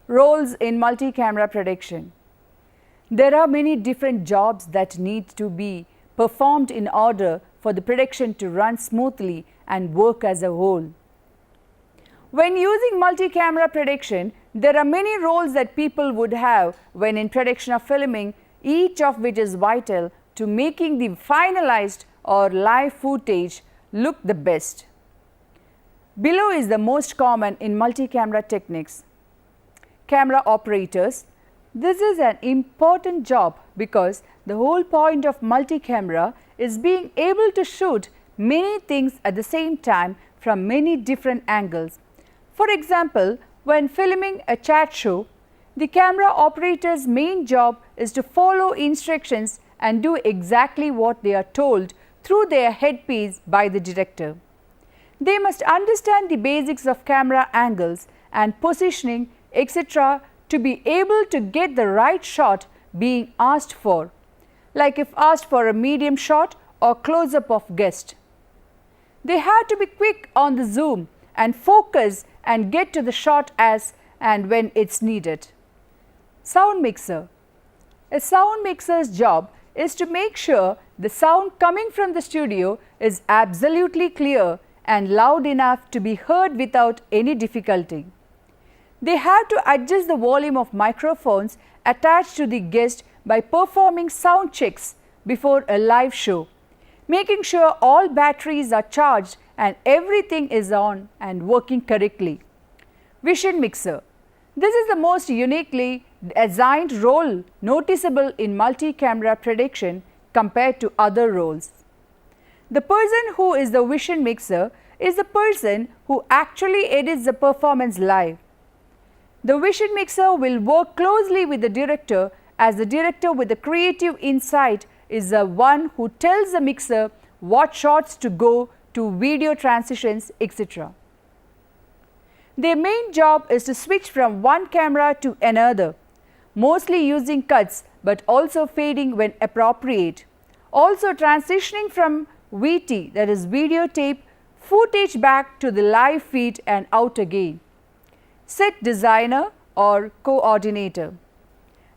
Roles in multi-camera production. There are many different jobs that need to be performed in order for the production to run smoothly and work as a whole. When using multi-camera production, there are many roles that people would have when in production of filming, each of which is vital to making the finalized or live footage look the best. Below is the most common in multi-camera techniques. Camera operators. This is an important job because the whole point of multi-camera is being able to shoot many things at the same time from many different angles. For example, when filming a chat show, the camera operator's main job is to follow instructions and do exactly what they are told through their headpiece by the director. They must understand the basics of camera angles and positioning, etc., to be able to get the right shot being asked for, like if asked for a medium shot or close-up of guest. They have to be quick on the zoom and focus and get to the shot as and when it's needed. Sound mixer. A sound mixer's job is to make sure the sound coming from the studio is absolutely clear and loud enough to be heard without any difficulty. They have to adjust the volume of microphones attached to the guest by performing sound checks before a live show, making sure all batteries are charged and everything is on and working correctly. Vision mixer. This is the most uniquely assigned role noticeable in multi-camera production compared to other roles. The person who is the vision mixer is the person who actually edits the performance live. The vision mixer will work closely with the director, as the director with the creative insight is the one who tells the mixer what shots to go to, video transitions, etc. Their main job is to switch from one camera to another, mostly using cuts but also fading when appropriate, also transitioning from VT, that is videotape, footage back to the live feed and out again. Set designer or coordinator.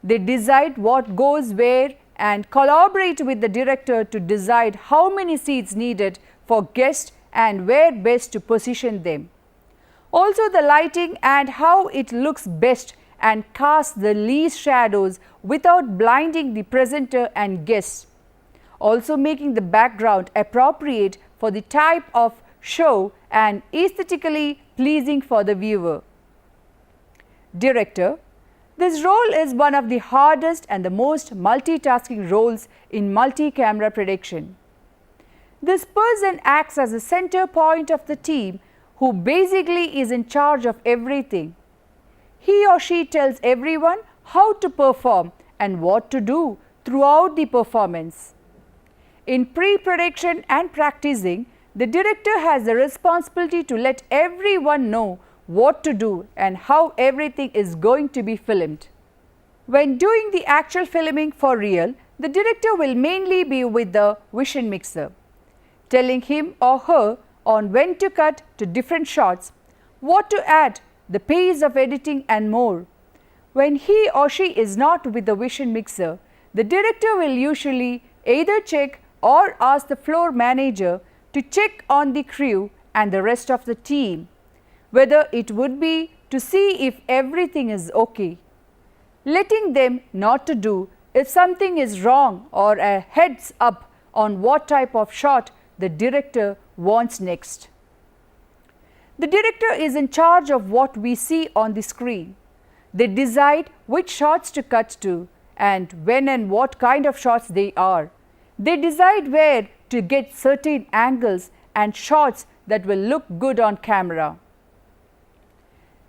They decide what goes where and collaborate with the director to decide how many seats needed for guests and where best to position them. Also the lighting and how it looks best and casts the least shadows without blinding the presenter and guests. Also making the background appropriate for the type of show and aesthetically pleasing for the viewer. Director. This role is one of the hardest and the most multitasking roles in multi-camera production. This person acts as the center point of the team who basically is in charge of everything. He or she tells everyone how to perform and what to do throughout the performance. In pre-production and practicing, the director has the responsibility to let everyone know what to do and how everything is going to be filmed. When doing the actual filming for real, the director will mainly be with the vision mixer, telling him or her on when to cut to different shots, what to add, the pace of editing and more. When he or she is not with the vision mixer, the director will usually either check or ask the floor manager to check on the crew and the rest of the team, whether it would be to see if everything is okay, letting them not to do if something is wrong or a heads up on what type of shot the director wants next. The director is in charge of what we see on the screen. They decide which shots to cut to and when and what kind of shots they are. They decide where to get certain angles and shots that will look good on camera.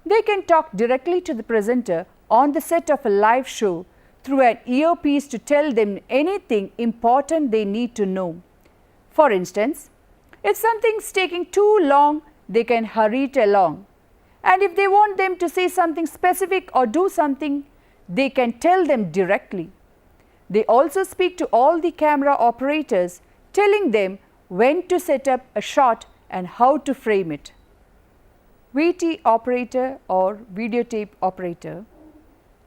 They can talk directly to the presenter on the set of a live show through an earpiece to tell them anything important they need to know. For instance, if something's taking too long, they can hurry it along. And if they want them to say something specific or do something, they can tell them directly. They also speak to all the camera operators, telling them when to set up a shot and how to frame it. Weighty operator or videotape operator.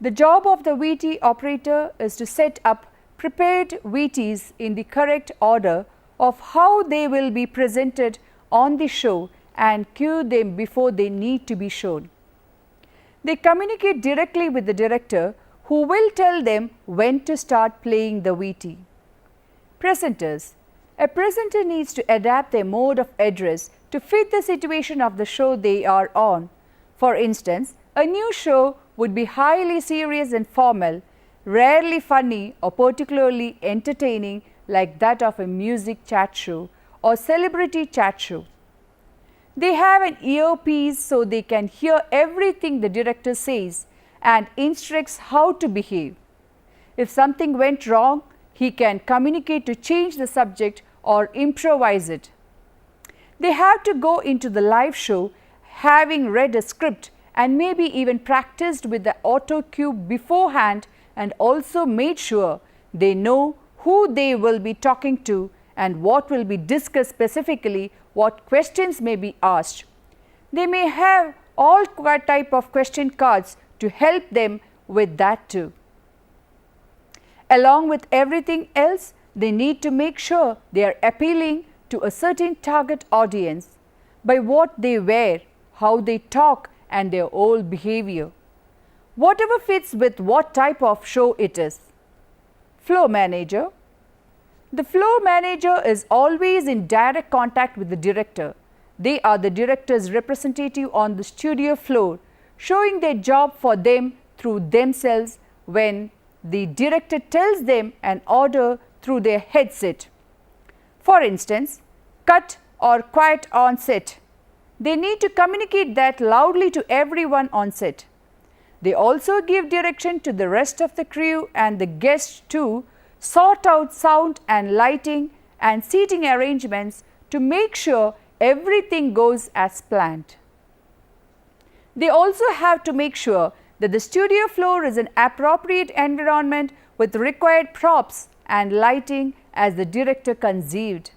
The job of the Weighty operator is to set up prepared Weighties in the correct order of how they will be presented on the show and cue them before they need to be shown. They communicate directly with the director, who will tell them when to start playing the Weighty. Presenters. A presenter needs to adapt their mode of address to fit the situation of the show they are on. For instance, a new show would be highly serious and formal, rarely funny or particularly entertaining like that of a music chat show or celebrity chat show. They have an earpiece so they can hear everything the director says and instructs how to behave. If something went wrong, he can communicate to change the subject or improvise it. They have to go into the live show having read a script and maybe even practiced with the auto cue beforehand and also made sure they know who they will be talking to and what will be discussed, specifically what questions may be asked. They may have all type of question cards to help them with that too. Along with everything else, they need to make sure they are appealing to a certain target audience by what they wear, how they talk and their whole behavior. Whatever fits with what type of show it is. Floor manager. The floor manager is always in direct contact with the director. They are the director's representative on the studio floor, showing their job for them through themselves when the director tells them an order through their headset. For instance, cut or quiet on set. They need to communicate that loudly to everyone on set. They also give direction to the rest of the crew and the guests to sort out sound and lighting and seating arrangements to make sure everything goes as planned. They also have to make sure that the studio floor is an appropriate environment with required props and lighting as the director conceived.